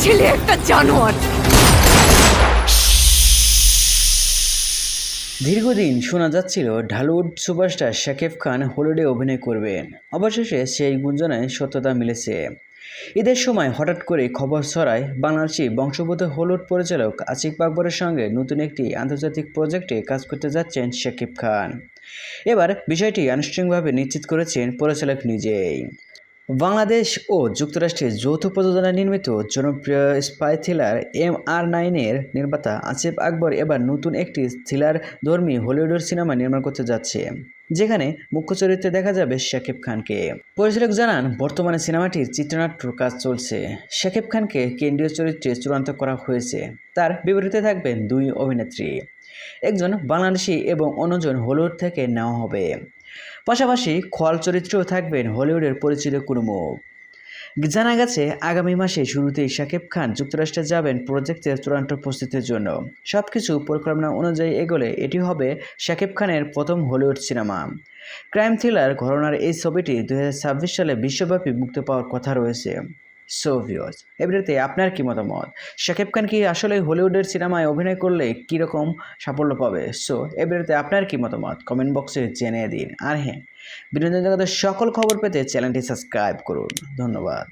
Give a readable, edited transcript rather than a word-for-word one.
ছেলে একটা জানোয়ার। দীর্ঘদিন শোনা যাচ্ছিল ঢালিউড সুপারস্টার শাকিব খান হলিউডে অভিনয় করবেন। অবশেষে সেই গুঞ্জনে সত্যতা মিলেছে। ঈদের সময় হঠাৎ করে খবর ছড়ায় বাংলাদেশি বংশোদ্ভূত হলিউড পরিচালক আসিফ আকবরের সঙ্গে নতুন একটি আন্তর্জাতিক প্রজেক্টে কাজ করতে যাচ্ছেন শাকিব খান। এবার বিষয়টি আনুষ্ঠানিকভাবে নিশ্চিত করেছেন পরিচালক নিজেই। বাংলাদেশ ও যুক্তরাষ্ট্রের যৌথ প্রযোজনায় নির্মিত জনপ্রিয় স্পাই থ্রিলার MR9-এর নির্মাতা আসিফ আকবর এবার নতুন একটি থ্রিলারধর্মী হলিউডের সিনেমা নির্মাণ করতে যাচ্ছে, যেখানে মুখ্য চরিত্রে দেখা যাবে শাকিব খানকে। পরিচালক জানান, বর্তমানে সিনেমাটির চিত্রনাট্যর কাজ চলছে। শাকিব খানকে কেন্দ্রীয় চরিত্রে চূড়ান্ত করা হয়েছে। তার বিপরীতে থাকবেন দুই অভিনেত্রী, একজন বাংলাদেশি এবং অন্যজন হলিউড থেকে নেওয়া হবে। পাশাপাশি খল চরিত্রেও থাকবেন হলিউডের পরিচিত কোনো মুখ। জানা গেছে, আগামী মাসে শুরুতেই শাকিব খান যুক্তরাষ্ট্রে যাবেন প্রজেক্টের চূড়ান্ত প্রস্তুতির জন্য। সবকিছু পরিকল্পনা অনুযায়ী এগোলে এটি হবে শাকিব খানের প্রথম হলিউড সিনেমা। ক্রাইম থ্রিলার ঘরানার এই ছবিটি 2026 সালে বিশ্বব্যাপী মুক্তি পাওয়ার কথা রয়েছে। সো ভিউয়ার্স, এই ভিডিওতে আপনার কি মতামত? শাকিব খান কি আসলে হলিউডের সিনেমায় অভিনয় করলে কীরকম সাফল্য পাবে? সো এই ভিডিওতে আপনার কি মতামত কমেন্ট বক্সে জানিয়ে দিন। আর হ্যাঁ, বিনোদন জগতের সকল খবর পেতে চ্যানেলটি সাবস্ক্রাইব করুন। ধন্যবাদ।